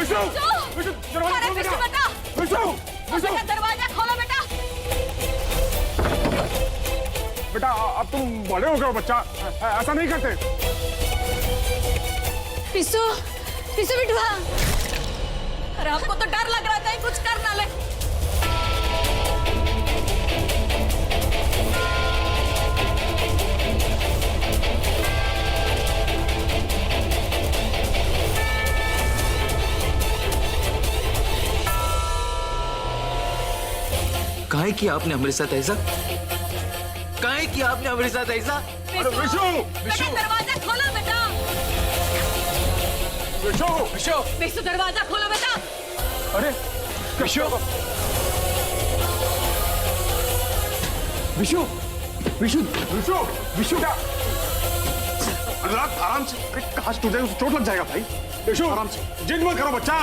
विशु, विशु, अरे विशु बेटा, विशु, विशु, दरवाजा खोलो बेटा। बेटा अब तुम बड़े हो गए हो बच्चा, ऐसा नहीं करते। विशु, विशु बिटुआ, अरे हमको तो डर लग रहा था कुछ कर ना ले। काहे किया आपने हमारे साथ ऐसा? काहे किया आपने हमारे साथ ऐसा? अरे विशु, विशु दरवाजा खोलो बेटा। विशु, विशु, विशु दरवाजा खोलो बेटा। अरे विशु, विशु, विशु, विशु, विशु क्या? अनुराग आराम से, अरे कहाँ टूट जाएगा, चोट लग जाएगा भाई। विशु आराम से, जिद मत करो बच्चा,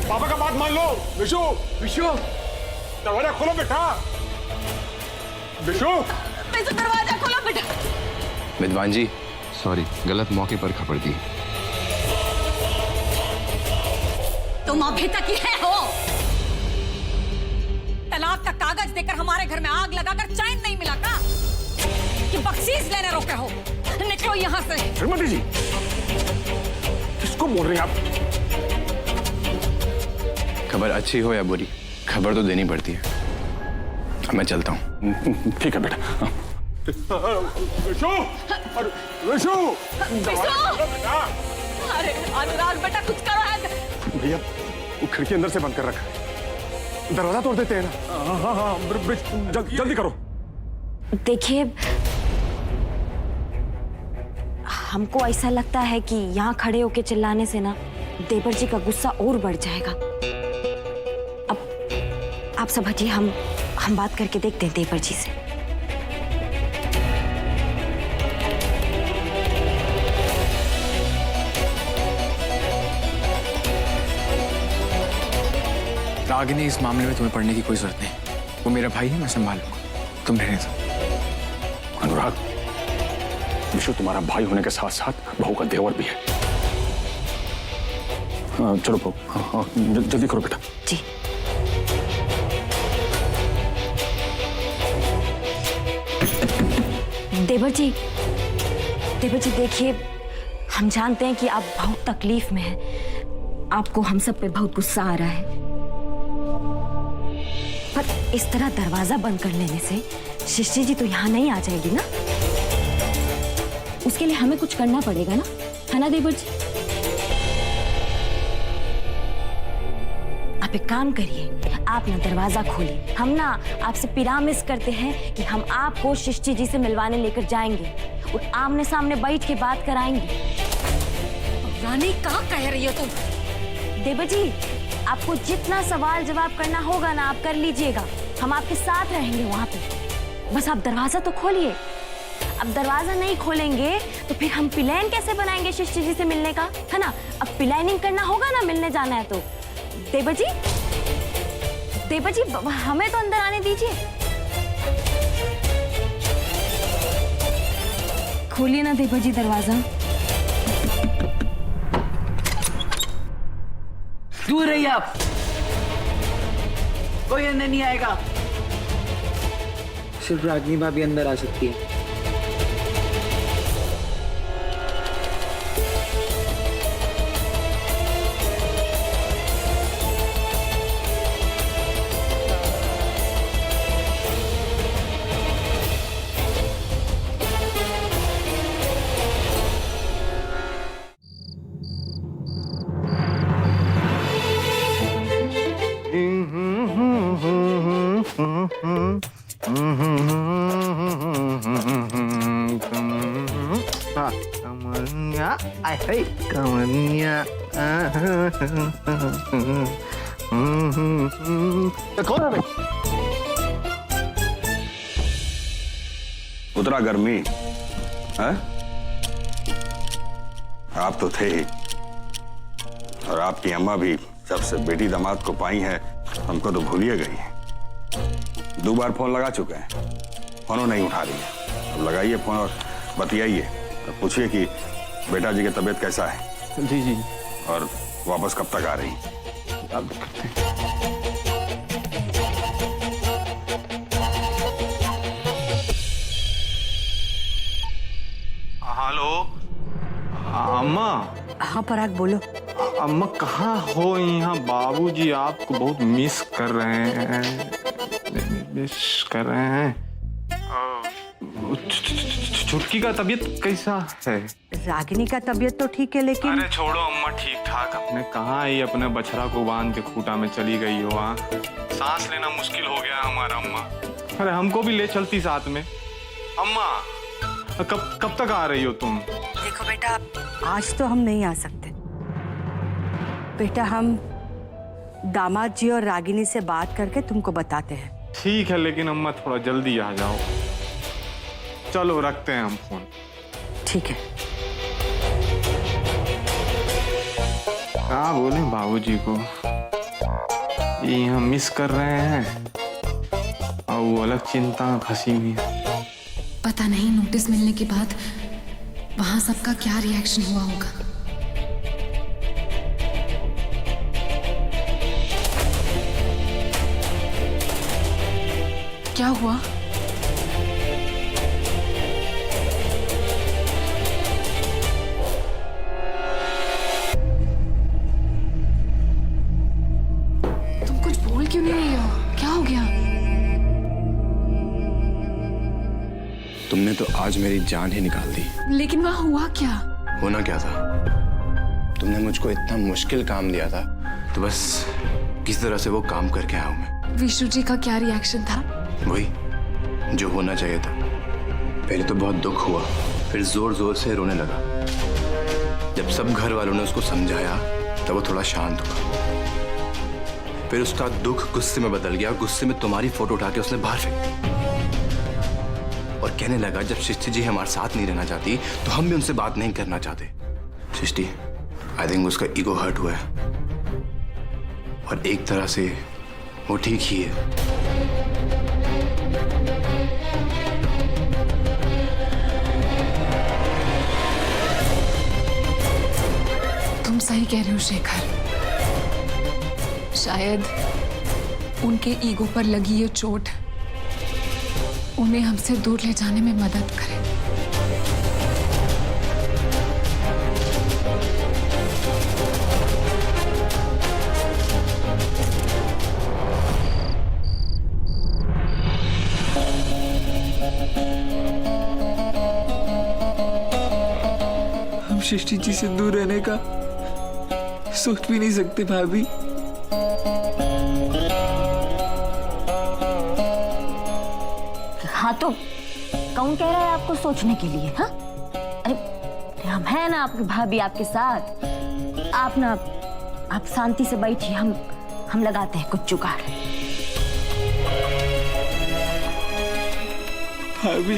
पापा का बात मान लो। विशु, विशु, दरवाजा खोलो बेटा। विशु, विशु दरवाजा खोलो बेटा। विद्वान जी सॉरी, गलत मौके पर खबर दी। तुम अभी तक ही हो। तलाक का कागज देकर हमारे घर में आग लगाकर चैन नहीं मिला का? कि बख्शीश लेने रोके हो? निकलो यहाँ से। श्रीमती जी, किसको बोल रही हैं आप? खबर अच्छी हो या बुरी, खबर तो देनी पड़ती है। मैं चलता हूँ। ठीक है बेटा। विशु, अरे विशु, विशु! अरे अनुराग बेटा कुछ करो है। भैया वो खिड़की अंदर से बंद कर रखा है, दरवाजा तोड़ देते हैं ना। हाँ हाँ, जल्दी करो। देखिए, हमको ऐसा लगता है कि यहाँ खड़े होके चिल्लाने से ना देवर जी का गुस्सा और बढ़ जाएगा। अब आप सब हटिए, हम बात करके देखते हैं देवर जी से। रागिनी, इस मामले में तुम्हें पढ़ने की कोई जरूरत नहीं। वो मेरा भाई है, मैं संभाल लूंगा, तुम रहने दो। अनुराग, विशु तुम्हारा भाई होने के साथ साथ बहू का देवर भी है। चलो बहू, हाँ, जल्दी करो बेटा। जी। देवर जी, देवर जी देखिए, हम जानते हैं कि आप बहुत तकलीफ में हैं। आपको हम सब पे बहुत गुस्सा आ रहा है, पर इस तरह दरवाजा बंद कर लेने से शिष्य जी तो यहाँ नहीं आ जाएगी ना। उसके लिए हमें कुछ करना पड़ेगा ना, है ना देवर जी? आप एक काम करिए, आप ना दरवाजा खोलिए। हम ना आपसे पिरामिस करते हैं कि हम आपको शिष्य जी से मिलवाने लेकर जाएंगे और आमने सामने बैठ के बात कराएंगे। रानी कहाँ कह रही हो तुम? देवर जी, आपको जितना सवाल जवाब करना होगा ना आप कर लीजिएगा, हम आपके साथ रहेंगे वहां पे। बस आप दरवाजा तो खोलिए। अब दरवाजा नहीं खोलेंगे तो फिर हम प्लान कैसे बनाएंगे शिष्य जी से मिलने का, है ना? अब प्लानिंग करना होगा ना, मिलने जाना है तो। देवर जी, देवर जी हमें तो अंदर आने दीजिए। खोलिए ना देवर जी दरवाजा। दूर रहिए आप, कोई अंदर नहीं आएगा। सिर्फ रागिनी भाभी अंदर आ सकती है। Kamarnya, ay, kamarnya. कौन है? उतरा गर्मी है? आप तो थे ही, और आपकी अम्मा भी जब से बेटी दामाद को पाई है हमको तो भूलिए गई है। 2 बार फोन लगा चुके हैं, फोन नहीं उठा रही है। अब लगाइए फोन और बतियाइए, पूछिए कि बेटा जी की तबीयत कैसा है। जी जी। और वापस कब तक आ रही? अब करते हैं। हेलो अम्मा। हाँ पराग बोलो। अम्मा कहाँ हो? यहाँ बाबूजी आपको बहुत मिस कर रहे हैं, मिस कर रहे हैं। छुटकी का तबीयत कैसा है? रागिनी का तबीयत तो ठीक है लेकिन अरे छोड़ो अम्मा, ठीक ठाक। अपने कहाँ ही अपने बछड़ा को बांध के खूंटा में चली गई हो। वहाँ सांस लेना मुश्किल हो गया हमारा अम्मा। अरे हमको भी ले चलती साथ में। अम्मा कब तक आ रही हो तुम? देखो बेटा, आज तो हम नहीं आ सकते बेटा। हम दामाद जी और रागिनी से बात करके तुमको बताते हैं। ठीक है, लेकिन अम्मा थोड़ा जल्दी आ जाओ। चलो रखते हैं हम फोन। ठीक है। क्या बोले बाबूजी को, ये हम मिस कर रहे हैं और वो अलग चिंता में फंसी हुई है। पता नहीं नोटिस मिलने के बाद वहां सबका क्या रिएक्शन हुआ होगा। क्या हुआ? तुम कुछ बोल क्यों नहीं रही हो? क्या हो गया? तुमने तो आज मेरी जान ही निकाल दी। लेकिन वहां हुआ क्या? होना क्या था? तुमने मुझको इतना मुश्किल काम दिया था, तो बस किस तरह से वो काम करके आया हूं मैं। विष्णु जी का क्या रिएक्शन था? वही जो होना चाहिए था। पहले तो बहुत दुख हुआ, फिर जोर जोर से रोने लगा। जब सब घर वालों ने उसको समझाया तब वो थोड़ा शांत हुआ। फिर उसका दुख गुस्से में बदल गया। गुस्से में तुम्हारी फोटो उठा के उसने बाहर फेंक दी और कहने लगा जब सृष्टि जी हमारे साथ नहीं रहना चाहती तो हम भी उनसे बात नहीं करना चाहते। सृष्टि, आई थिंक उसका ईगो हर्ट हुआ है और एक तरह से वो ठीक ही है। तुम सही कह रहे हो शेखर। शायद उनके ईगो पर लगी ये चोट उन्हें हमसे दूर ले जाने में मदद करे। हम सृष्टि जी से दूर रहने का सोच भी नहीं सकते भाभी। हाँ तो कौन कह रहा है आपको सोचने के लिए? हाँ, अरे हम हैं ना आपकी भाभी आपके साथ। आप शांति से बैठिए, हम लगाते हैं कुछ जुगाड़। भाभी,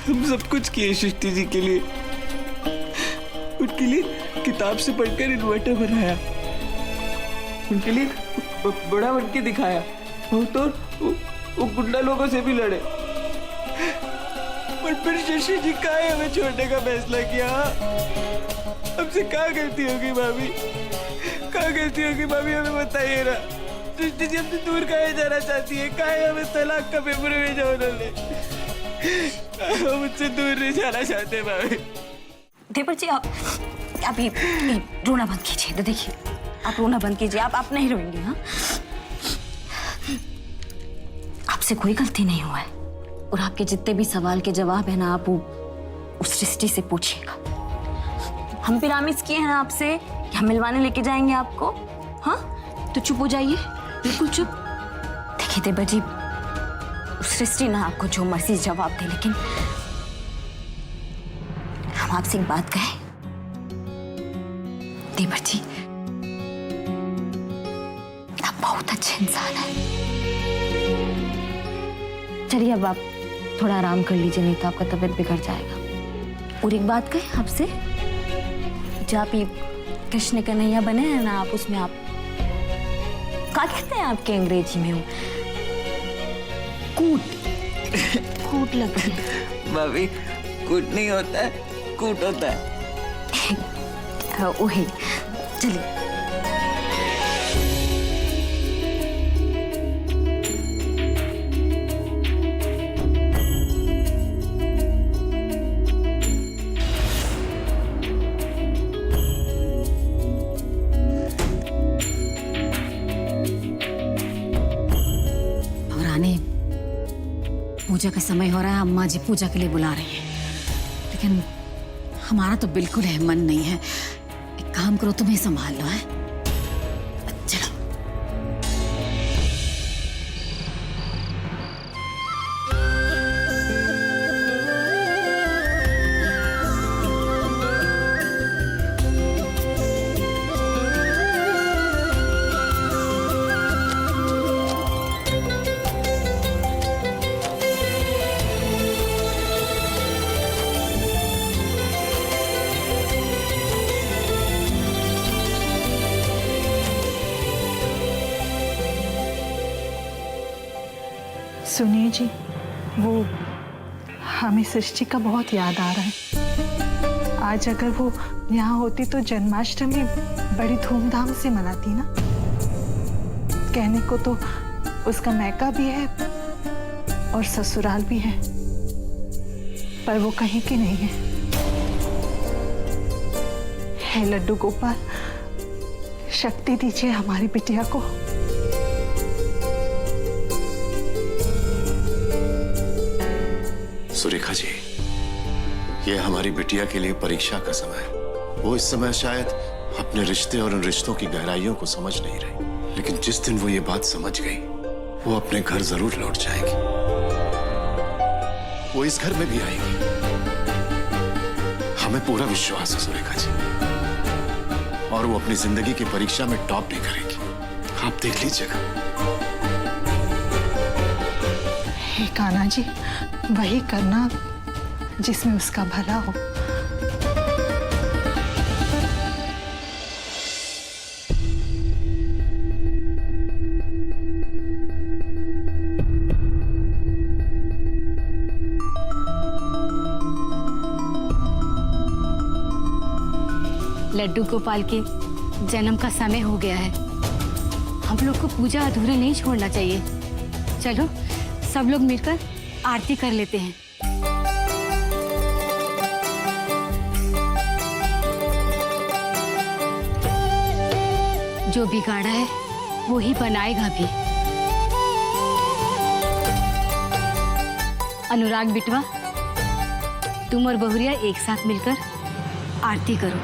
हम सब कुछ किए सृष्टि जी के लिए। उनके लिए किताब से पढ़कर इन्वर्टर बनाया, उनके लिए बड़ा बन के दिखाया। वो गुंडा लोगों से भी लड़े और फिर शशि जी का हमें छोड़ने का फैसला किया। हमसे क्या गलती होगी भाभी? क्या गलती होगी भाभी, हमें बताइए ना। सृष्टि जी हमसे दूर काहे जाना चाहती है? काहे हमें तलाक का पेपर भेजा उन्होंने? हम मुझसे दूर नहीं जाना चाहते भाभी। देवर जी आप ये रोना बंद कीजिए। तो देखिए, आप रोना बंद कीजिए। आप नहीं रोएंगे। हाँ, आपसे कोई गलती नहीं हुआ है और आपके जितने भी सवाल के जवाब है ना, आप वो उस सृष्टि से पूछिएगा। हम प्रॉमिस किए हैं आपसे कि हम मिलवाने लेके जाएंगे आपको। हाँ, तो चुप हो जाइए, बिल्कुल चुप। देखिए देवर जी, उस सृष्टि ना आपको जो मर्जी जवाब दे, लेकिन हम आपसे एक बात कहें देवर जी, आप बहुत अच्छे इंसान हैं। चलिए अब आप थोड़ा आराम कर लीजिए, नहीं तो आपका तबीयत बिगड़ जाएगा। और एक बात कहें आपसे, जो आप ये कृष्ण कन्हैया बने हैं ना, आप उसमें आप क्या कहते हैं आपके अंग्रेजी में? वो कूट लगता है भाभी, कूट नहीं होता है, कूट होता है। हाँ, वही चलिए। पूजा का समय हो रहा है, अम्मा जी पूजा के लिए बुला रही है, लेकिन हमारा तो बिल्कुल है मन नहीं है। एक काम करो, तुम्हें संभाल लो है। चलो। सुनिए जी, वो हमें सृष्टि का बहुत याद आ रहा है। आज अगर वो यहाँ होती तो जन्माष्टमी बड़ी धूमधाम से मनाती ना। कहने को तो उसका मैका भी है और ससुराल भी है, पर वो कहीं की नहीं है। हे लड्डू गोपाल, शक्ति दीजिए हमारी बिटिया को। सुरेखा जी, ये हमारी बिटिया के लिए परीक्षा का समय है। वो इस समय शायद अपने रिश्ते और उन रिश्तों की गहराइयों को समझ नहीं रही, लेकिन जिस दिन वो ये बात समझ गई, वो अपने घर जरूर लौट जाएगी। वो इस घर में भी आएगी, हमें पूरा विश्वास है सुरेखा जी। और वो अपनी जिंदगी की परीक्षा में टॉप भी करेगी, आप देख लीजिएगा। हे कान्हा जी, वही करना जिसमें उसका भला हो। लड्डू गोपाल के जन्म का समय हो गया है। हम लोग को पूजा अधूरे नहीं छोड़ना चाहिए। चलो सब लोग मिलकर आरती कर लेते हैं। जो बिगाड़ा है वो ही बनाएगा भी। अनुराग बिटवा, तुम और बहुरिया एक साथ मिलकर आरती करो।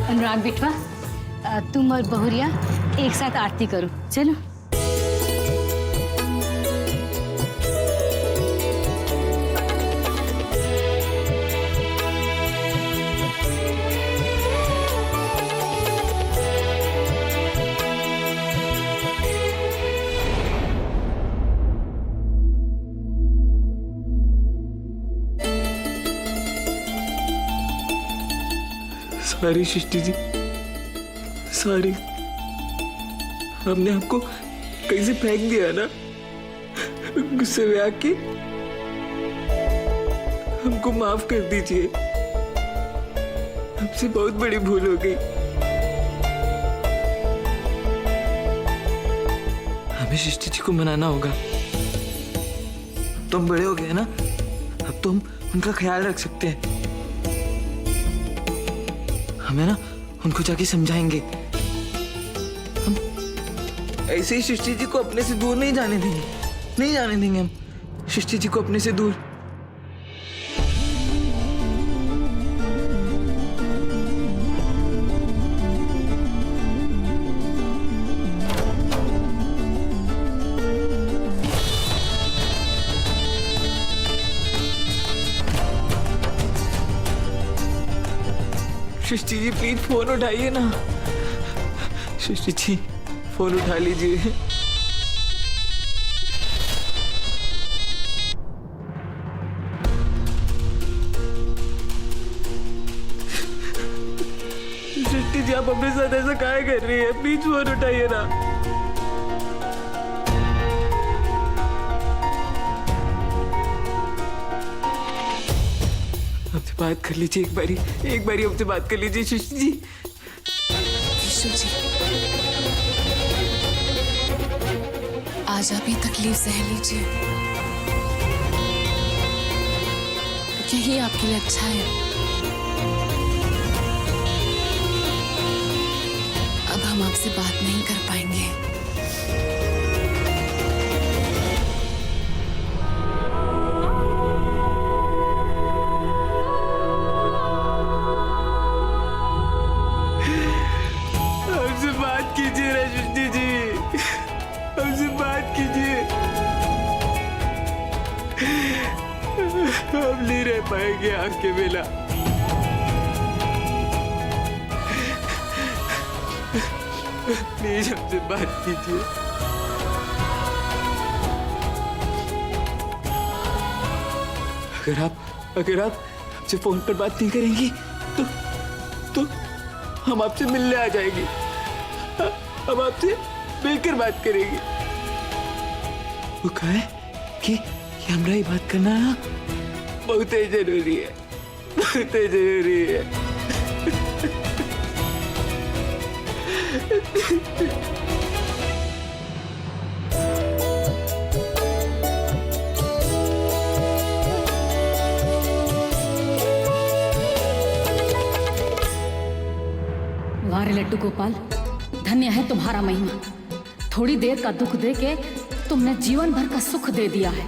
अनुराग बिटवा, तुम और बहुरिया एक साथ आरती करो। चलो। सॉरी सृष्टि जी, सॉरी, हमने आपको कहीं से फेंक दिया ना, गुस्से में आके। हमको माफ कर दीजिए, हमसे बहुत बड़ी भूल हो गई। हमें सृष्टि जी को मनाना होगा। तुम बड़े हो गए ना, अब तुम उनका ख्याल रख सकते हैं। हमें ना उनको जाके समझाएंगे। हम ऐसे ही सृष्टि जी को अपने से दूर नहीं जाने देंगे, नहीं जाने देंगे हम सृष्टि जी को अपने से दूर। सृष्टि जी प्लीज फोन उठाइए ना। सृष्टि जी फोन उठा लीजिए। सृष्टि जी आप अपने साथ ऐसा काहे कर रही है? प्लीज फोन उठाइए ना। हमसे बात कर लीजिए एक बारी हमसे बात कर लीजिए सृष्टि जी। विशु जी, आज आप ये तकलीफ सह लीजिए, यही आपके लिए अच्छा है। अब हम आपसे बात नहीं कर पाएंगे। हमसे बात कीजिए ना सृष्टि जी, हमसे बात कीजिए। हम नहीं रह पाएंगे आपके बिना। प्लीज हमसे बात कीजिए। अगर आप हमसे फोन पर बात नहीं करेंगी तो हम आपसे मिलने आ जाएंगे। हम आपसे मिलकर बात करेंगे। वो कहा है कि हमरा ये बात करना ना बहुत ही जरूरी है, बहुत ही जरूरी है। वारे लड्डू गोपाल, धन्य है तुम्हारा महिमा। थोड़ी देर का दुख दे के तुमने जीवन भर का सुख दे दिया है।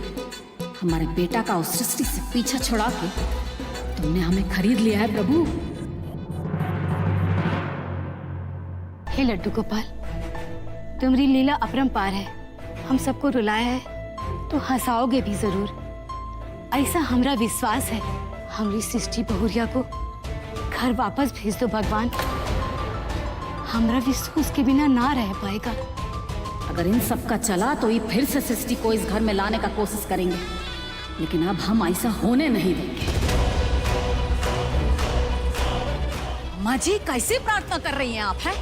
हमारे बेटा का उस सृष्टि से पीछा छुड़ा के तुमने हमें खरीद लिया है प्रभु। हे लड्डू गोपाल, तुम्हारी लीला अपरंपार है। हम सबको रुलाया है तो हंसाओगे भी जरूर, ऐसा हमरा विश्वास है। हमारी सृष्टि बहुरिया को घर वापस भेज दो भगवान। हमरा विश्व उसके बिना ना रह पाएगा। अगर इन सब का चला तो ये फिर से सृष्टि को इस घर में लाने का कोशिश करेंगे, लेकिन अब हम ऐसा होने नहीं देंगे। माँ जी कैसे प्रार्थना कर रही हैं आप? हैं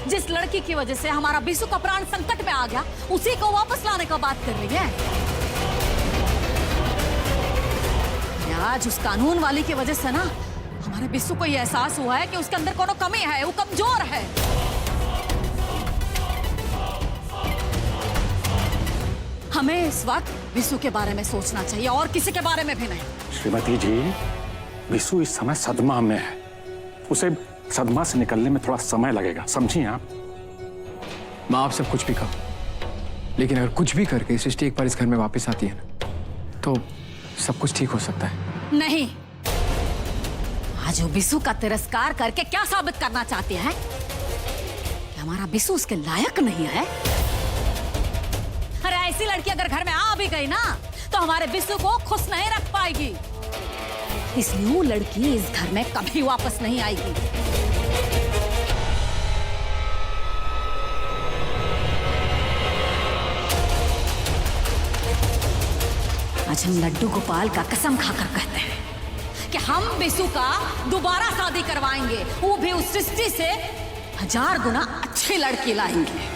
जिस लड़की की वजह से हमारा बिशु का प्राण संकट में आ गया, उसी को वापस लाने का बात कर रही है। आज उस कानून वाली की वजह से ना हमारे बिशु को ये एहसास हुआ है कि उसके अंदर कोनो कमी है, वो कमजोर है। हमें इस वक्त बिशु के बारे में सोचना चाहिए और किसी के बारे में भी नहीं। श्रीमती जी, बिशु इस समय सदमा में है। उसे सदमा से निकलने में थोड़ा समय लगेगा, समझिए आप। माँ आप सब कुछ भी कहो, लेकिन अगर कुछ भी करके सृष्टि एक बार इस घर में वापस आती है ना, तो सब कुछ ठीक हो सकता है। नहीं, आज वो बिशु का तिरस्कार करके क्या साबित करना चाहती है? कि हमारा बिशु उसके लायक नहीं है। अरे ऐसी लड़की अगर घर में आ भी गई ना, तो हमारे बिशु को खुश नहीं रख पाएगी। इसलिए वो लड़की इस घर में कभी वापस नहीं आएगी। आज हम लड्डू गोपाल का कसम खाकर कहते हैं कि हम बिशु का दोबारा शादी करवाएंगे, वो भी उस सृष्टि से 1000 गुना अच्छे लड़के लाएंगे।